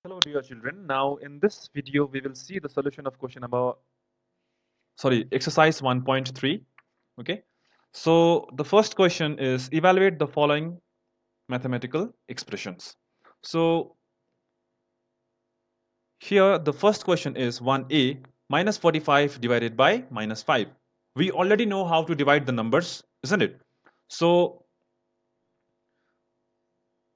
Hello dear children. Now in this video we will see the solution of question number exercise 1.3. Okay. So the first question is evaluate the following mathematical expressions. So here the first question is 1a minus 45 divided by minus 5. We already know how to divide the numbers, isn't it? So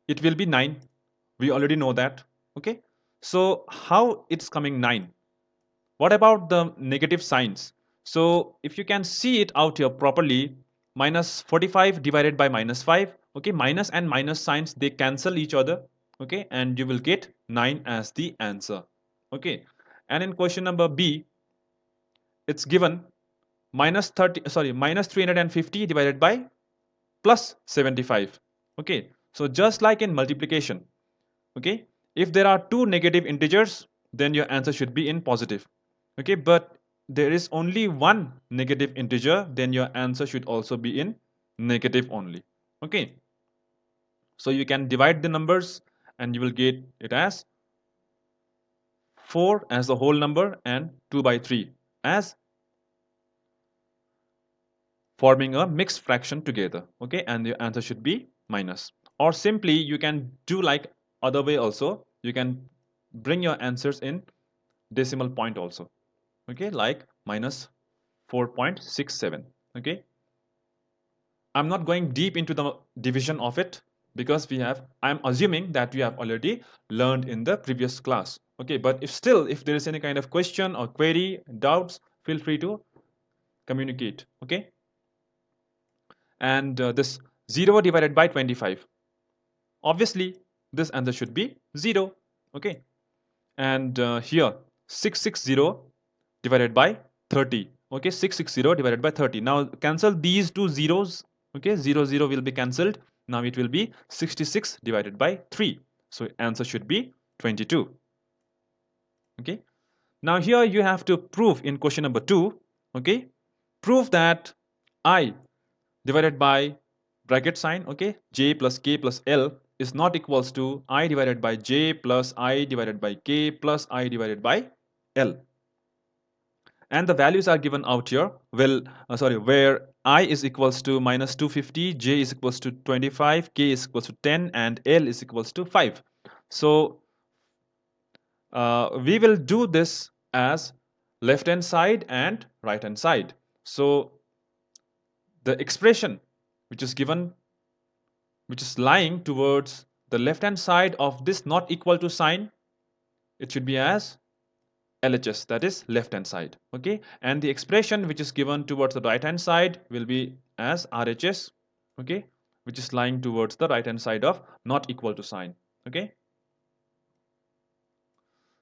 it will be 9. We already know that. Okay. So how it's coming 9? What about the negative signs? So if you can see it out here properly, minus 45 divided by minus 5, okay, minus and minus signs, they cancel each other, okay, and you will get 9 as the answer, okay. And in question number B, it's given minus 350 divided by plus 75, okay. So just like in multiplication, okay, if there are two negative integers, then your answer should be in positive, okay, but there is only one negative integer, then your answer should also be in negative only, okay. So you can divide the numbers and you will get it as 4 as the whole number and 2 by 3 as forming a mixed fraction together, okay, and the answer should be minus. Or simply you can do like other way also, you can bring your answers in decimal point also, okay, like minus 4.67, okay. I'm not going deep into the division of it because I'm assuming that you have already learned in the previous class, okay, but if there is any kind of question or query, doubts, feel free to communicate, okay. And this 0 divided by 25, obviously this answer should be 0, okay. And here 660 divided by 30, okay, 660 divided by 30. Now cancel these two zeros, okay, 0 will be cancelled. Now it will be 66 divided by 3, so answer should be 22, okay. Now here you have to prove in question number 2, okay, prove that I divided by bracket sign, okay, j plus k plus l is not equals to I divided by j plus I divided by k plus I divided by l. And the values are given out here. Well, where I is equals to minus 250, j is equals to 25, k is equals to 10, and l is equals to 5. So we will do this as left hand side and right hand side. So the expression which is given, which is lying towards the left hand side of this not equal to sign, it should be as LHS, that is left hand side, okay, and the expression which is given towards the right hand side will be as RHS, okay, which is lying towards the right hand side of not equal to sign, okay.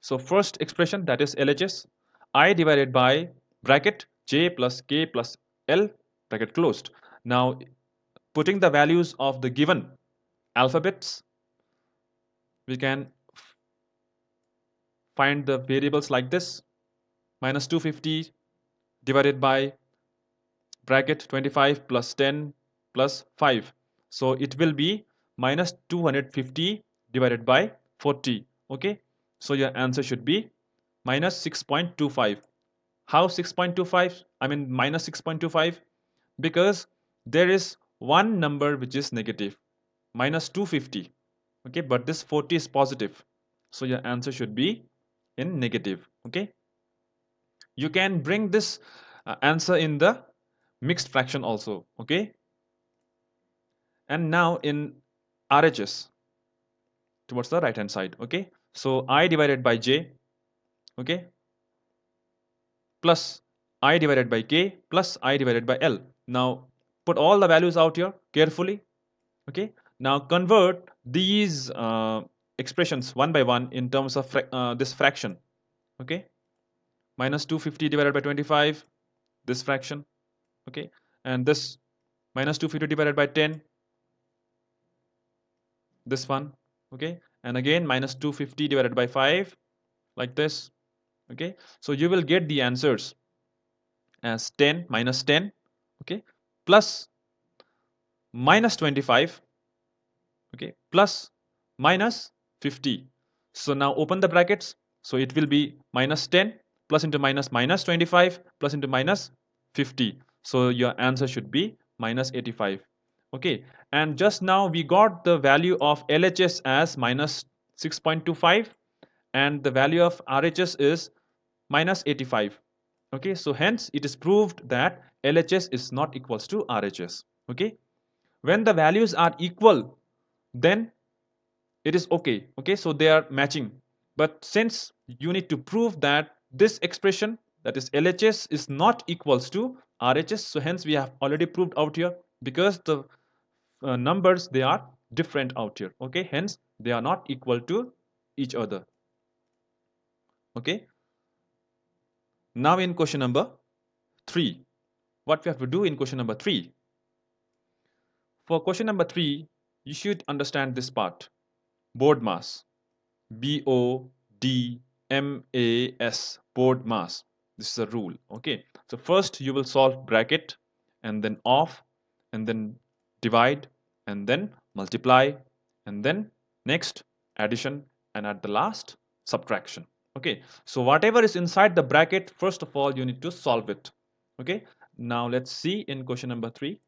So first expression, that is LHS, I divided by bracket j plus k plus l bracket closed. Now putting the values of the given alphabets, we can find the variables like this: minus 250 divided by bracket 25 plus 10 plus 5. So it will be minus 250 divided by 40. Okay. So your answer should be minus 6.25. How 6.25? I mean minus 6.25, because there is one number which is negative, minus 250. Okay, but this 40 is positive. So your answer should be in negative. Okay. You can bring this answer in the mixed fraction also, okay. And now in RHS towards the right hand side, okay, so I divided by j, okay, plus I divided by k plus I divided by l. Now put all the values out here carefully, okay. Now convert these expressions one by one in terms of this fraction, okay. Minus 250 divided by 25, this fraction, okay, and this minus 250 divided by 10, this one, okay, and again minus 250 divided by 5, like this, okay. So you will get the answers as 10 minus 10, okay, plus minus 25, okay, plus minus 50. So now open the brackets. So it will be minus 10 plus into minus minus 25 plus into minus 50. So your answer should be minus 85. Okay, and just now we got the value of LHS as minus 6.25 and the value of RHS is minus 85. Okay, so hence it is proved that LHS is not equals to RHS. Okay, when the values are equal, then it is okay. Okay, so they are matching. But since you need to prove that this expression, that is LHS, is not equals to RHS, so hence we have already proved out here, because the numbers, they are different out here. Okay, hence they are not equal to each other. Okay, now in question number 3, what we have to do in question number 3? For question number 3, you should understand this part: board mass. BODMAS, board mass. This is a rule. Okay, so first you will solve bracket and then off and then divide and then multiply and then next addition and at the last subtraction. Okay, so whatever is inside the bracket, first of all you need to solve it. Okay, now let's see in question number 3.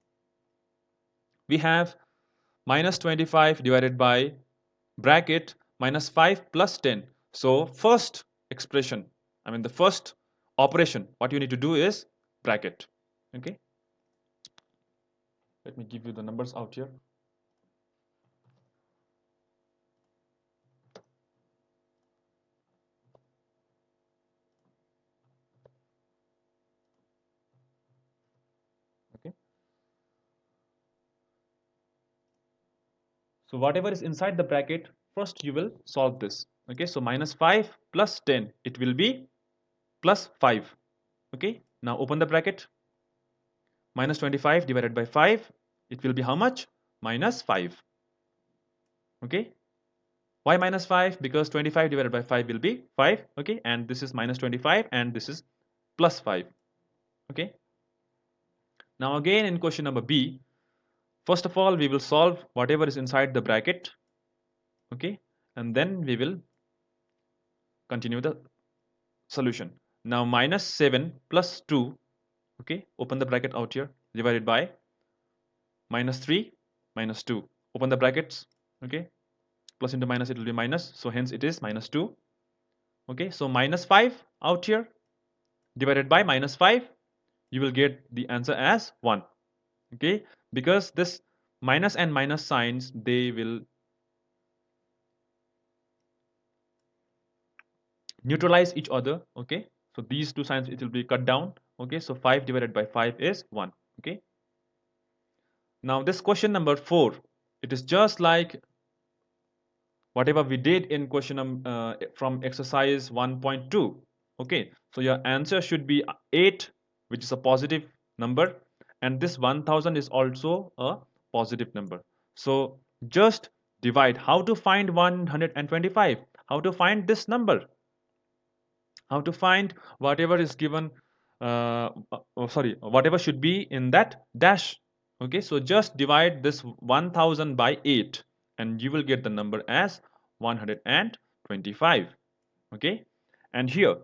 We have minus 25 divided by bracket minus 5 plus 10. So first expression, I mean the first operation, what you need to do is bracket. Okay, let me give you the numbers out here. Okay, so whatever is inside the bracket, first you will solve this. Okay, so minus 5 plus 10, it will be plus 5. Okay, now open the bracket. Minus 25 divided by 5, it will be how much? Minus 5. Okay, why minus 5? Because 25 divided by 5 will be 5. Okay, and this is minus 25 and this is plus 5. Okay, now again in question number B, first of all we will solve whatever is inside the bracket. Okay, and then we will continue the solution. Now minus 7 plus 2, okay, open the bracket out here, divided by minus 3 minus 2, open the brackets. Okay, plus into minus, it will be minus, so hence it is minus 2. Okay, so minus 5 out here divided by minus 5, you will get the answer as 1. Okay, because this minus and minus signs, they will neutralize each other. Okay, so these two signs, it will be cut down. Okay, so 5 divided by 5 is 1. Okay, now this question number 4, it is just like whatever we did in question from exercise 1.2. Okay, so your answer should be 8, which is a positive number, and this 1000 is also a positive number. So just divide. How to find 125? How to find this number? How to find whatever is given, sorry, whatever should be in that dash. Okay, so just divide this 1000 by 8 and you will get the number as 125. Okay, and here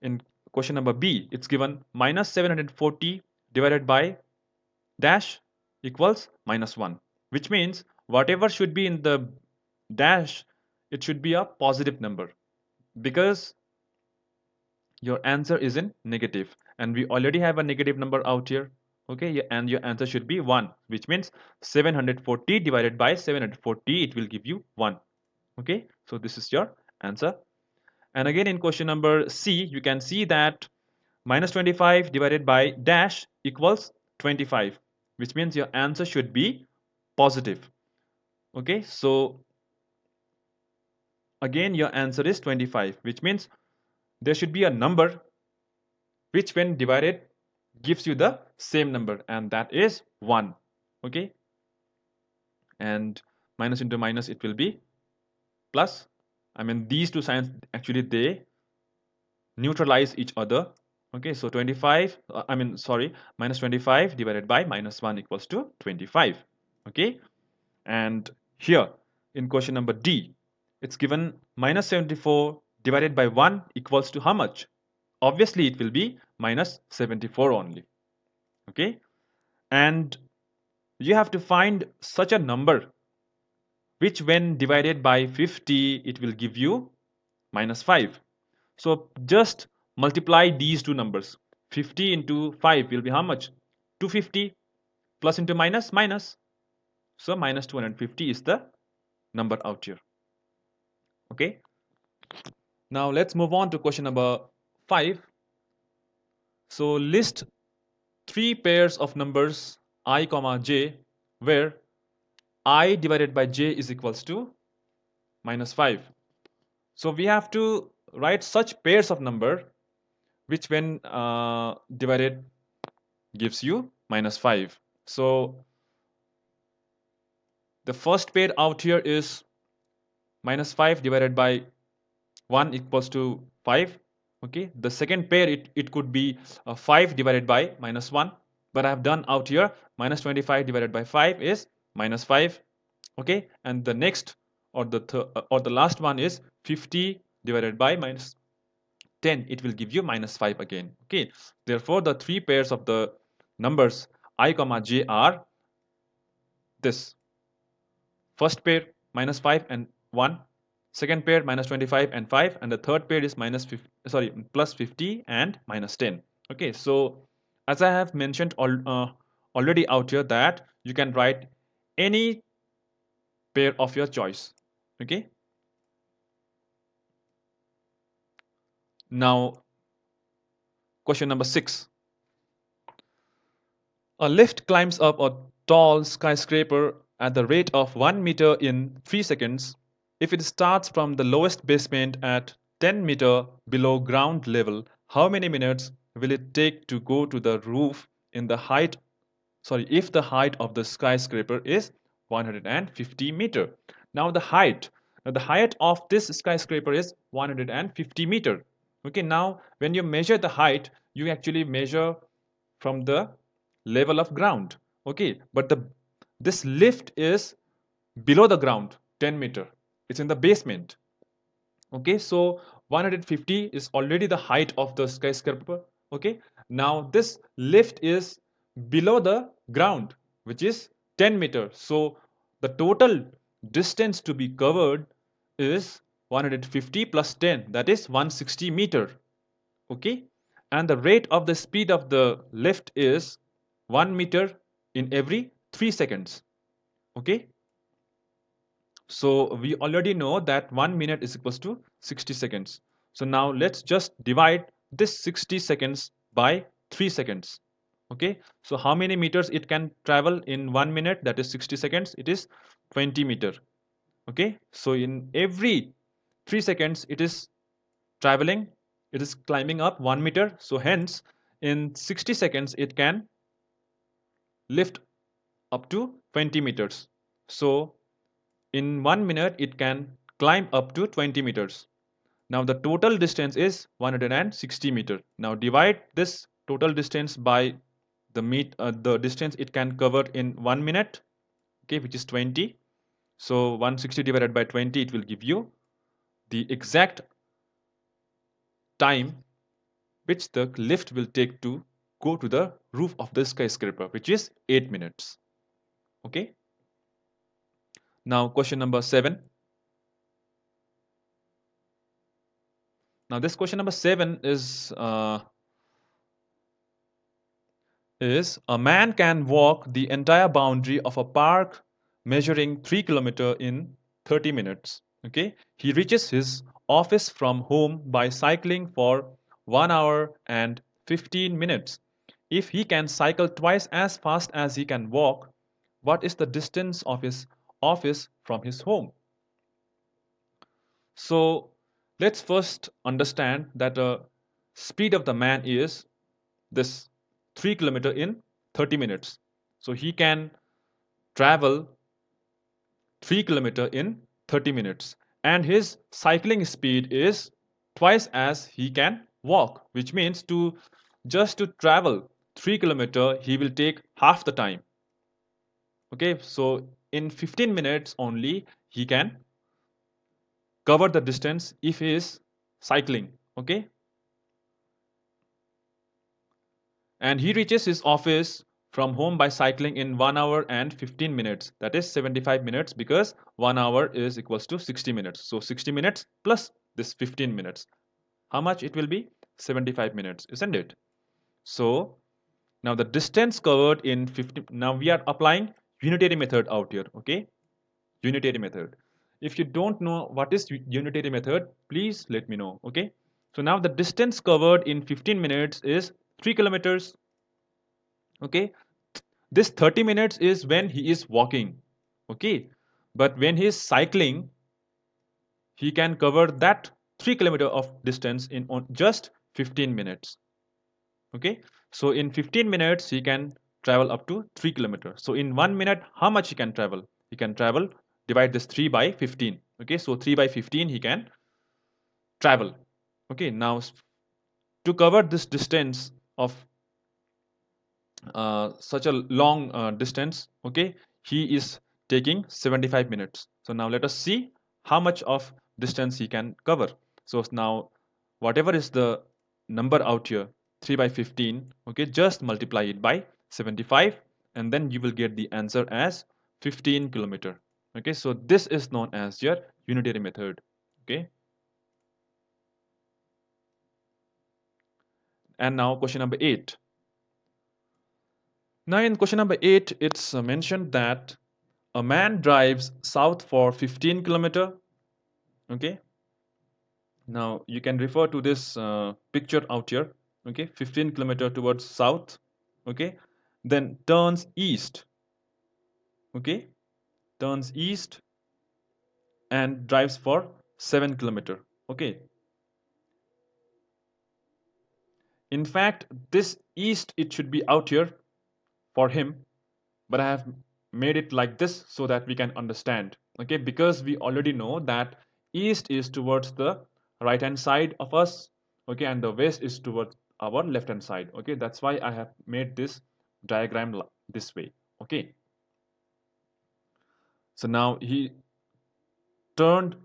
in question number B, it's given minus 740 divided by dash equals minus 1, which means whatever should be in the dash, it should be a positive number, because your answer is in negative and we already have a negative number out here. Okay, and your answer should be 1, which means 740 divided by 740, it will give you 1. Okay, so this is your answer. And again in question number C, you can see that minus 25 divided by dash equals 25, which means your answer should be positive. Okay, so again your answer is 25, which means there should be a number which when divided gives you the same number, and that is 1. Okay, and minus into minus, it will be plus. I mean these two signs, actually they neutralize each other. Okay, so 25, minus 25 divided by minus 1 equals to 25. Okay, and here in question number D, It's given minus 74 divided by 1 equals to how much? Obviously, it will be minus 74 only. Okay? And you have to find such a number which when divided by 50, it will give you minus 5. So just multiply these two numbers. 50 into 5 will be how much? 250 plus into minus, minus. So minus 250 is the number out here. Okay. Now let's move on to question number 5. So list 3 pairs of numbers I comma j where I divided by j is equals to minus 5. So we have to write such pairs of number which when divided gives you minus 5. So the first pair out here is minus 5 divided by 1 equals to 5. Okay, the second pair it could be 5 divided by minus 1, but I have done out here minus 25 divided by 5 is minus 5. Okay, and the next or the last one is 50 divided by minus 10, it will give you minus 5 again. Okay, therefore the three pairs of the numbers I comma j are this: first pair minus 5 and 1, second pair minus 25 and 5, and the third pair is plus 50 and minus 10. Okay, so as I have mentioned already out here that you can write any pair of your choice. Okay, now question number 6. A lift climbs up a tall skyscraper at the rate of 1 meter in 3 seconds. If it starts from the lowest basement at 10 meter below ground level, how many minutes will it take to go to the roof in the height if the height of the skyscraper is 150 meter? Now the height of this skyscraper is 150 meter. Okay, now when you measure the height, you actually measure from the level of ground. Okay, but this lift is below the ground 10 meter. It's in the basement. Okay, so 150 is already the height of the skyscraper. Okay, now this lift is below the ground, which is 10 meter. So the total distance to be covered is 150 plus 10, that is 160 meter. Okay, and the rate of the speed of the lift is 1 meter in every 3 seconds. Okay, so we already know that 1 minute is equals to 60 seconds. So now let's just divide this 60 seconds by 3 seconds. Okay, so how many meters it can travel in 1 minute, that is 60 seconds, it is 20 meter. Okay, so in every 3 seconds it is traveling, it is climbing up 1 meter. So hence in 60 seconds it can lift up to 20 meters. So in 1 minute it can climb up to 20 meters. Now the total distance is 160 meter. Now divide this total distance by the distance it can cover in 1 minute, okay, which is 20. So 160 divided by 20, it will give you the exact time which the lift will take to go to the roof of the skyscraper, which is 8 minutes. Okay, now question number 7. Now this question number 7 is a man can walk the entire boundary of a park measuring 3 kilometers in 30 minutes. Okay, he reaches his office from home by cycling for 1 hour and 15 minutes. If he can cycle twice as fast as he can walk, what is the distance of his office from his home? So let's first understand that the speed of the man is this 3 kilometers in 30 minutes. So he can travel 3 kilometers in 30 minutes, and his cycling speed is twice as he can walk, which means to travel 3 kilometers he will take half the time. Okay, so in 15 minutes only he can cover the distance if he is cycling. Okay, and he reaches his office from home by cycling in 1 hour and 15 minutes. That is 75 minutes, because 1 hour is equals to 60 minutes. So 60 minutes plus this 15 minutes, how much it will be? 75 minutes, isn't it? So now the distance covered in 50. Now we are applying unitary method out here. Okay, unitary method. If you don't know what is unitary method, please let me know. Okay, so now the distance covered in 15 minutes is 3 kilometers. Okay, this 30 minutes is when he is walking. Okay, but when he is cycling, he can cover that 3 kilometer of distance in on just 15 minutes. Okay, so in 15 minutes he can travel up to 3 kilometers. So in 1 minute, how much he can travel? He can travel, divide this 3 by 15. Okay, so 3 by 15 he can travel. Okay, now to cover this distance of such a long distance, okay, he is taking 75 minutes. So now let us see how much of distance he can cover. So now whatever is the number out here, 3 by 15, okay, just multiply it by 75, and then you will get the answer as 15 kilometer. Okay, so this is known as your unitary method. Okay, and now question number 8. Now in question number 8, it's mentioned that a man drives south for 15 kilometer. Okay, now you can refer to this picture out here. Okay, 15 kilometer towards south. Okay, then turns east. Okay, turns east and drives for 7 kilometer. Okay, in fact this east, it should be out here for him, but I have made it like this so that we can understand. Okay, because we already know that east is towards the right hand side of us. Okay, and the west is towards our left hand side. Okay, that's why I have made this diagram this way. Okay, so now he turned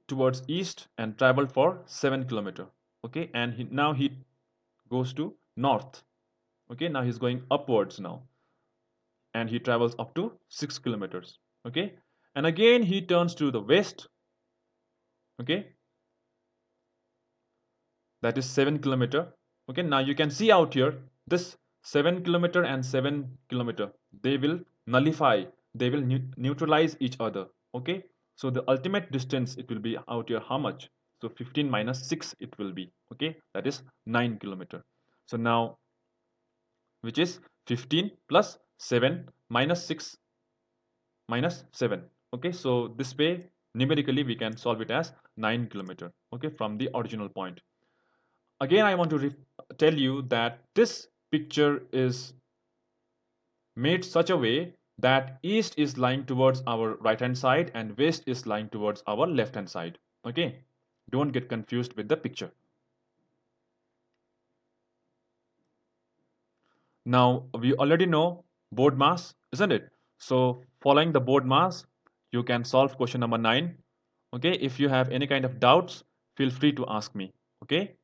towards east and traveled for 7 kilometer. Okay, and now he goes to north. Okay, now he's going upwards now, and he travels up to 6 kilometers. Okay, and again he turns to the west. Okay, that is 7 kilometer. Okay, now you can see out here this 7 kilometer and 7 kilometer, they will nullify, they will neutralize each other. Okay, so the ultimate distance, it will be out here how much? So 15 minus 6 it will be. Okay, that is 9 kilometer. So now, which is 15 plus 7 minus 6 minus 7. Okay, so this way numerically we can solve it as 9 kilometer. Okay, from the original point. Again, I want to tell you that this picture is made such a way that east is lying towards our right hand side and west is lying towards our left hand side. Okay, don't get confused with the picture. Now we already know board mass, isn't it? So following the board mass, you can solve question number 9. Okay, if you have any kind of doubts, feel free to ask me. Okay,